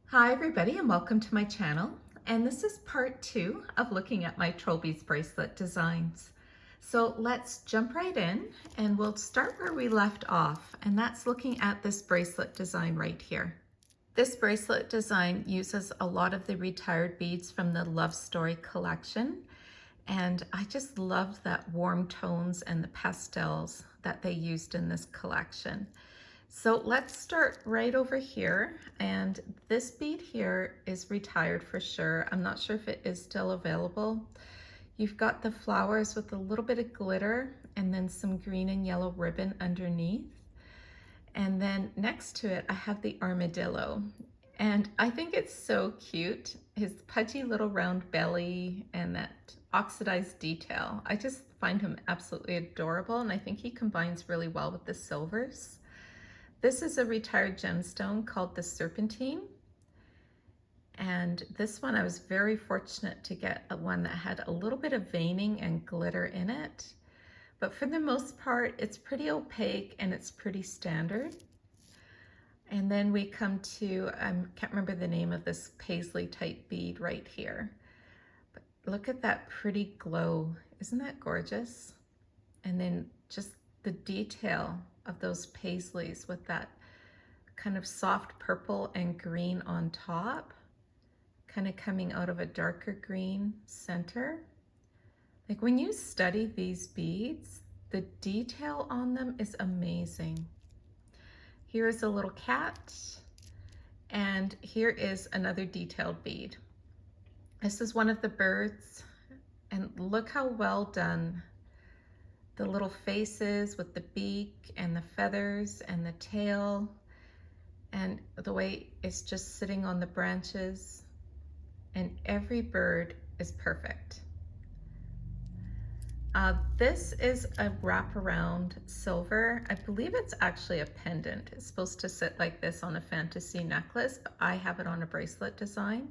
Hi everybody and welcome to my channel, and this is part 2 of looking at my TROLLBEADS bracelet designs. So let's jump right in and we'll start where we left off, and that's looking at this bracelet design right here. This bracelet design uses a lot of the retired beads from the Love Story collection, and I just loved that warm tones and the pastels that they used in this collection. So let's start right over here, and this bead here is retired for sure. I'm not sure if it is still available. You've got the flowers with a little bit of glitter and then some green and yellow ribbon underneath. And then next to it, I have the armadillo. And I think it's so cute. His pudgy little round belly and that oxidized detail. I just find him absolutely adorable, and I think he combines really well with the silvers. This is a retired gemstone called the Serpentine. And this one I was very fortunate to get one that had a little bit of veining and glitter in it. But for the most part, it's pretty opaque and it's pretty standard. And then we come to, I can't remember the name of this paisley type bead right here. But look at that pretty glow. Isn't that gorgeous? And then just the detail of those paisleys with that kind of soft purple and green on top, kind of coming out of a darker green center. Like when you study these beads, the detail on them is amazing. Here is a little cat, and here is another detailed bead. This is one of the birds, and look how well done the little faces with the beak and the feathers and the tail, and the way it's just sitting on the branches, and every bird is perfect. This is a wraparound silver. I believe it's actually a pendant. It's supposed to sit like this on a fantasy necklace, but I have it on a bracelet design.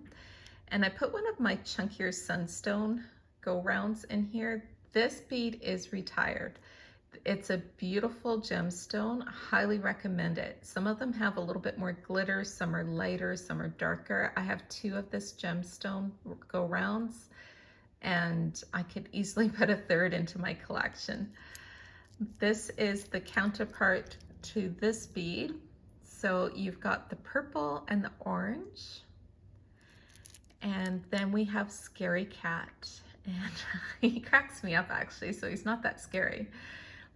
And I put one of my chunkier sunstone go-rounds in here. This bead is retired. It's a beautiful gemstone. I highly recommend it. Some of them have a little bit more glitter, some are lighter, some are darker. I have 2 of this gemstone go-rounds, and I could easily put a 3rd into my collection. This is the counterpart to this bead. So you've got the purple and the orange. And then we have Scary Cat. And he cracks me up actually, so he's not that scary.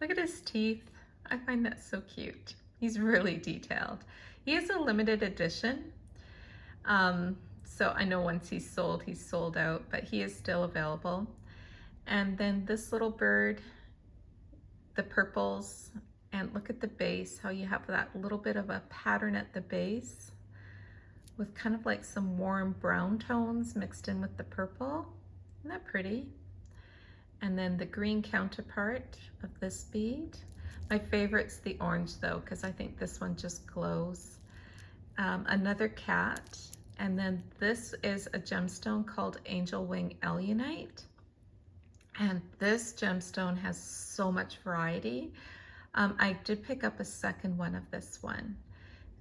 Look at his teeth. I find that so cute. He's really detailed. He is a limited edition. So I know once he's sold out, but he is still available. And then this little bird, the purples, and look at the base, how you have that little bit of a pattern at the base with kind of like some warm brown tones mixed in with the purple. Isn't that pretty? And then the green counterpart of this bead. My favorite's the orange though, because I think this one just glows. Another cat. And then this is a gemstone called Angel Wing Elunite. And this gemstone has so much variety. I did pick up a second one of this one.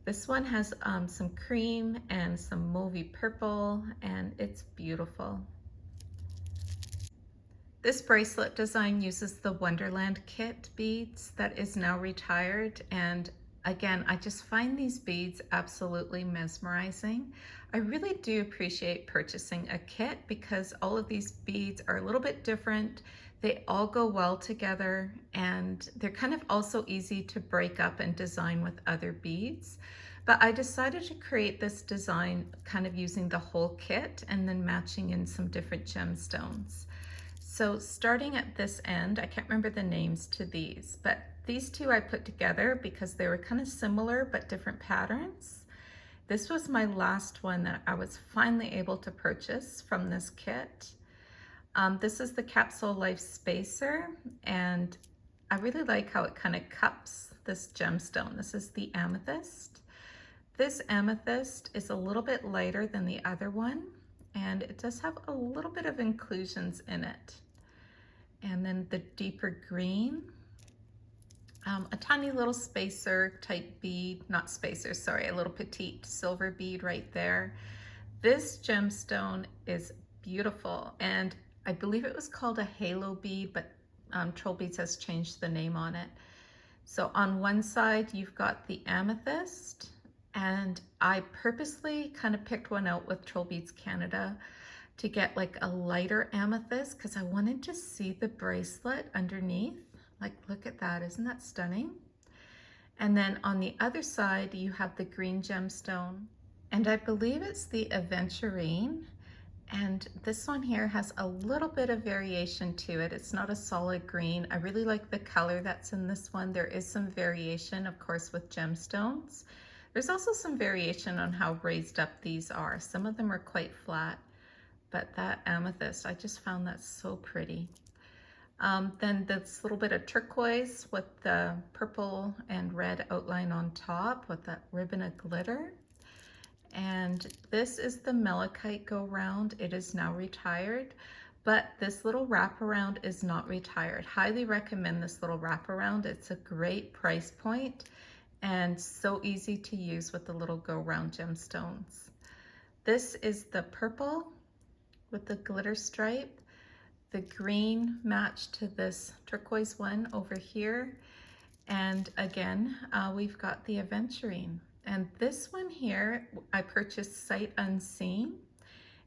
This one has some cream and some mauvey purple, and it's beautiful. This bracelet design uses the Wonderland kit beads that is now retired, and again, I just find these beads absolutely mesmerizing. I really do appreciate purchasing a kit because all of these beads are a little bit different. They all go well together, and they're kind of also easy to break up and design with other beads. But I decided to create this design kind of using the whole kit and then matching in some different gemstones. So starting at this end, I can't remember the names to these, but these 2 I put together because they were kind of similar but different patterns. This was my last one that I was finally able to purchase from this kit. This is the Capsule Life Spacer, and I really like how it kind of cups this gemstone. This is the amethyst. This amethyst is a little bit lighter than the other one, and it does have a little bit of inclusions in it. And then the deeper green. a tiny little spacer type bead, not spacer, sorry, a little petite silver bead right there. This gemstone is beautiful, and I believe it was called a halo bead, but Troll Beads has changed the name on it. So on one side, you've got the amethyst, and I purposely kind of picked one out with Troll Beads Canada to get like a lighter amethyst because I wanted to see the bracelet underneath. Like, look at that, isn't that stunning? And then on the other side, you have the green gemstone, and I believe it's the aventurine. And this one here has a little bit of variation to it. It's not a solid green. I really like the color that's in this one. There is some variation, of course, with gemstones. There's also some variation on how raised up these are. Some of them are quite flat, but that amethyst, I just found that so pretty. Then this little bit of turquoise with the purple and red outline on top with that ribbon of glitter. And this is the malachite go round. It is now retired, but this little wraparound is not retired. Highly recommend this little wraparound. It's a great price point and so easy to use with the little go round gemstones. This is the purple with the glitter stripe. The green matched to this turquoise one over here. And again, we've got the aventurine. And this one here, I purchased sight unseen,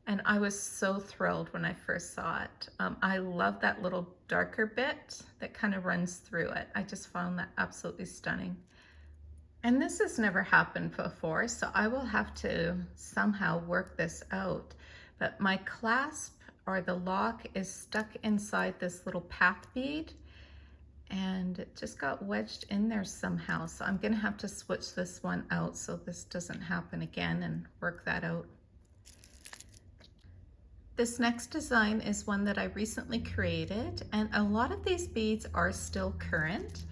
and I was so thrilled when I first saw it. I love that little darker bit that kind of runs through it. I just found that absolutely stunning. And this has never happened before, so I will have to somehow work this out. But my clasp, or the lock, is stuck inside this little path bead, and it just got wedged in there somehow. So I'm gonna have to switch this one out so this doesn't happen again and work that out. This next design is one that I recently created, and a lot of these beads are still current.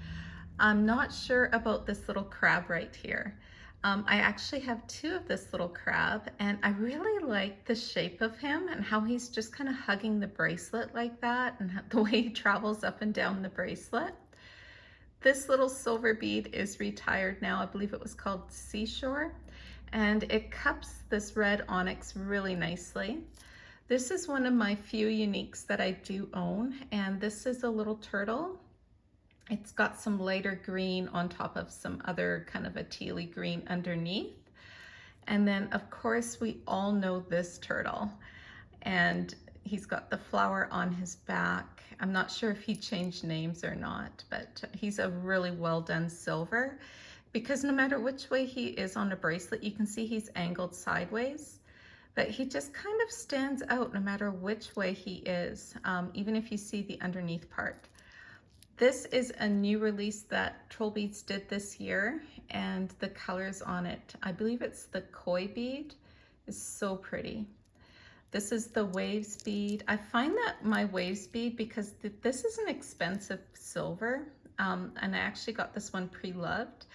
I'm not sure about this little crab right here. I actually have two of this little crab, and I really like the shape of him and how he's just kind of hugging the bracelet like that, and the way he travels up and down the bracelet. This little silver bead is retired now. I believe it was called Seashore, and it cups this red onyx really nicely. This is one of my few uniques that I do own, and this is a little turtle. It's got some lighter green on top of some other kind of a tealy green underneath. And then of course we all know this turtle, and he's got the flower on his back. I'm not sure if he changed names or not, but he's a really well done silver, because no matter which way he is on a bracelet, you can see he's angled sideways, but he just kind of stands out no matter which way he is, even if you see the underneath part. This is a new release that Troll Beads did this year, and the colors on it, I believe it's the koi bead, is so pretty. This is the waves bead. I find that my waves bead, because this is an expensive silver, and I actually got this one pre-loved.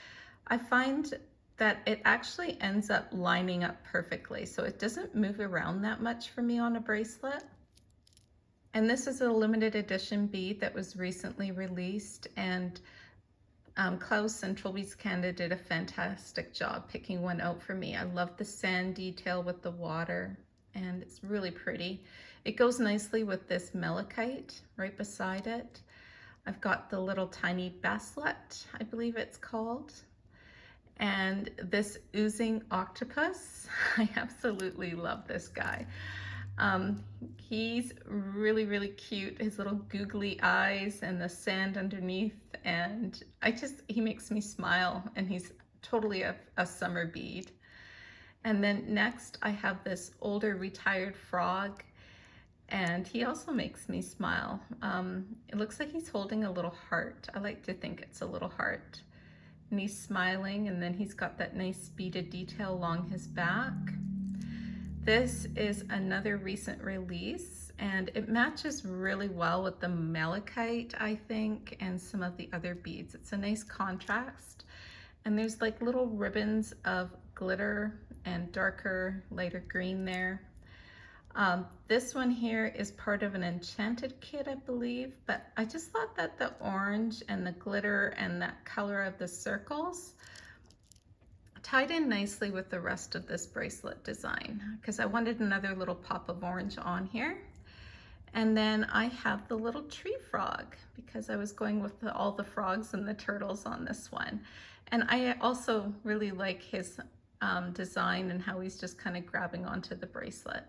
I find that it actually ends up lining up perfectly, so it doesn't move around that much for me on a bracelet. And this is a limited edition bead that was recently released, and Klaus and Troll Beads Canada did a fantastic job picking one out for me. I love the sand detail with the water, and it's really pretty. It goes nicely with this malachite right beside it. I've got the little tiny bracelet, I believe it's called, and this oozing octopus. I absolutely love this guy. He's really, really cute. His little googly eyes and the sand underneath, and he makes me smile, and he's totally a summer bead. And then next I have this older retired frog, and he also makes me smile. It looks like he's holding a little heart. I like to think it's a little heart. And he's smiling, and then he's got that nice beaded detail along his back. This is another recent release, and it matches really well with the malachite, I think, and some of the other beads. It's a nice contrast, and there's like little ribbons of glitter and darker, lighter green there. This one here is part of an enchanted kit, I believe, but I just thought that the orange and the glitter and that color of the circles tied in nicely with the rest of this bracelet design because I wanted another little pop of orange on here. And then I have the little tree frog because I was going with all the frogs and the turtles on this one. And I also really like his design and how he's just kind of grabbing onto the bracelet.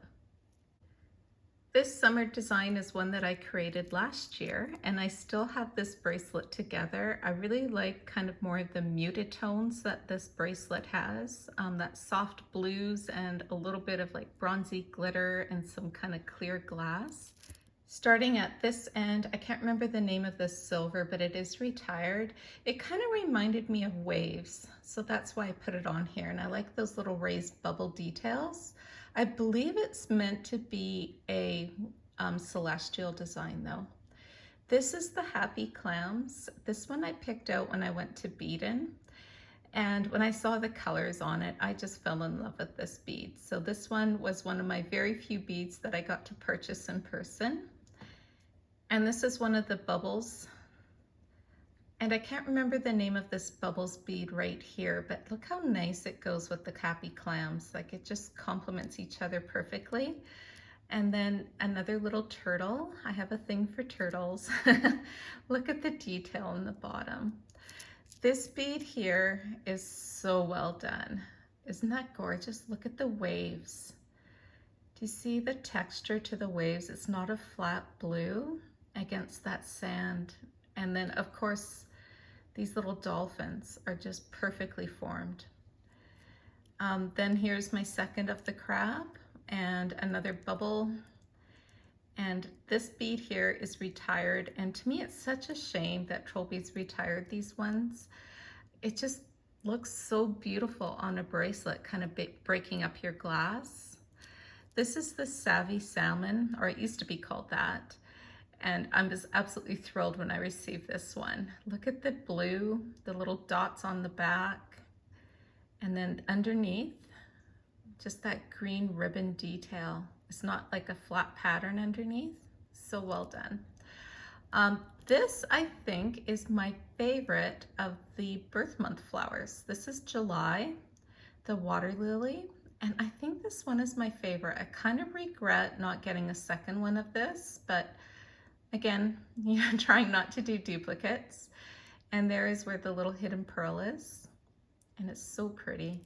This summer design is one that I created last year, and I still have this bracelet together. I really like kind of more of the muted tones that this bracelet has, that soft blues and a little bit of like bronzy glitter and some kind of clear glass. Starting at this end, I can't remember the name of this silver, but it is retired. It kind of reminded me of waves, so that's why I put it on here, and I like those little raised bubble details. I believe it's meant to be a celestial design though. This is the Happy Clams. This one I picked out when I went to Beadon. And when I saw the colors on it, I just fell in love with this bead. So this one was one of my very few beads that I got to purchase in person. And this is one of the bubbles. And I can't remember the name of this bubbles bead right here, but look how nice it goes with the Happy Clams. Like it just complements each other perfectly. And then another little turtle. I have a thing for turtles. Look at the detail in the bottom. This bead here is so well done. Isn't that gorgeous? Look at the waves. Do you see the texture to the waves? It's not a flat blue against that sand. And then of course, these little dolphins are just perfectly formed. Then here's my second of the crab and another bubble. And this bead here is retired. And to me, it's such a shame that TROLLBEADS retired these ones. It just looks so beautiful on a bracelet, kind of breaking up your glass. This is the Savvy Salmon, or it used to be called that. And I'm just absolutely thrilled when I received this one. Look at the blue, the little dots on the back, and then underneath, just that green ribbon detail. It's not like a flat pattern underneath. So well done. This, I think, is my favorite of the birth month flowers. This is July, the water lily, and I think this one is my favorite. I kind of regret not getting a second one of this, but again, trying not to do duplicates. And there is where the little hidden pearl is. And it's so pretty.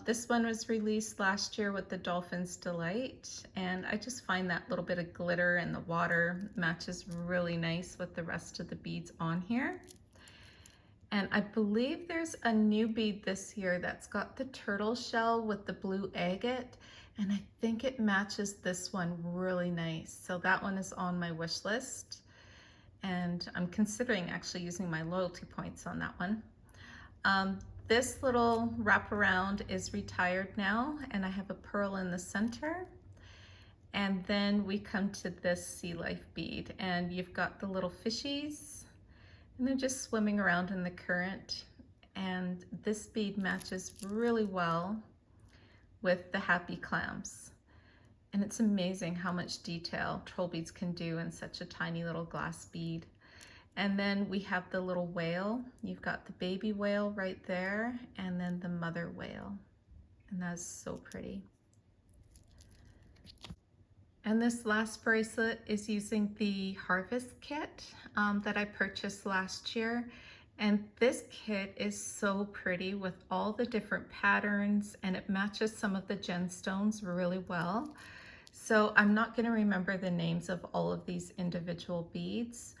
This one was released last year with the Dolphin's Delight. And I just find that little bit of glitter in the water matches really nice with the rest of the beads on here. And I believe there's a new bead this year that's got the turtle shell with the blue agate. And I think it matches this one really nice. So that one is on my wish list. And I'm considering actually using my loyalty points on that one. This little wraparound is retired now, and I have a pearl in the center. And then we come to this sea life bead, and you've got the little fishies, and they're just swimming around in the current. And this bead matches really well with the Happy Clams. And it's amazing how much detail TROLLBEADS can do in such a tiny little glass bead. And then we have the little whale. You've got the baby whale right there, and then the mother whale. And that's so pretty. And this last bracelet is using the Harvest kit that I purchased last year. And this kit is so pretty with all the different patterns, and it matches some of the gemstones really well. So I'm not going to remember the names of all of these individual beads,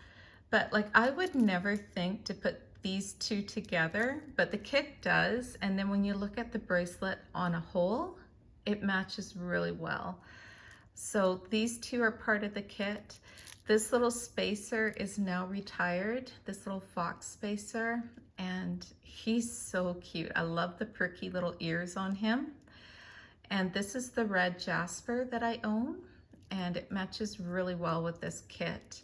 but like I would never think to put these two together, but the kit does. And then when you look at the bracelet on a whole, it matches really well. So these two are part of the kit. This little spacer is now retired, this little fox spacer, and he's so cute. I love the perky little ears on him. And this is the red jasper that I own, and it matches really well with this kit.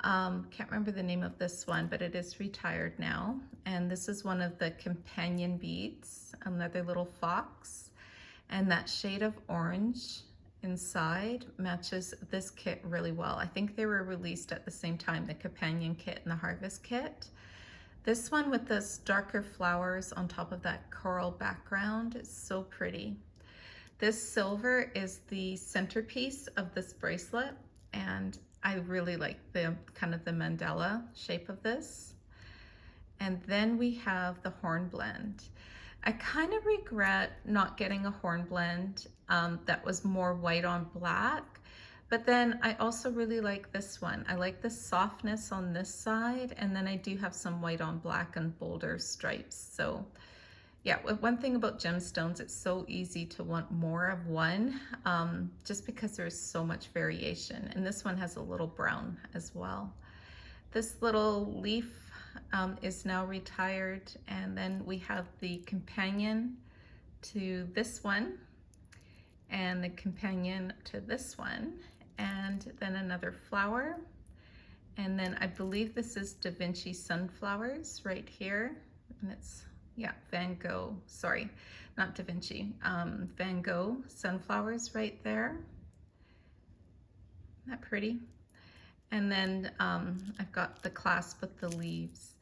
Can't remember the name of this one, but it is retired now. And this is one of the companion beads, another little fox, and that shade of orange inside matches this kit really well. I think they were released at the same time, the companion kit and the harvest kit. This one with this darker flowers on top of that coral background is so pretty. This silver is the centerpiece of this bracelet, and I really like the kind of the mandala shape of this. And then we have the hornblende. I kind of regret not getting a hornblende that was more white on black, but then I also really like this one. I like the softness on this side, and then I do have some white on black and bolder stripes. So yeah, one thing about gemstones, it's so easy to want more of one, just because there's so much variation. And this one has a little brown as well. This little leaf is now retired, and then we have the companion to this one, and the companion to this one, and then another flower, and then I believe this is Da Vinci sunflowers right here, and it's, yeah, Van Gogh, sorry, not Da Vinci, Van Gogh sunflowers right there. Isn't that pretty? And then I've got the clasp with the leaves.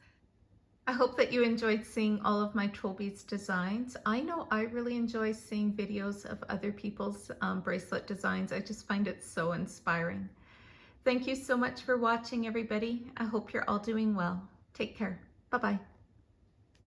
I hope that you enjoyed seeing all of my troll beads designs. I know I really enjoy seeing videos of other people's bracelet designs. I just find it so inspiring. Thank you so much for watching, everybody. I hope you're all doing well. Take care. Bye-bye.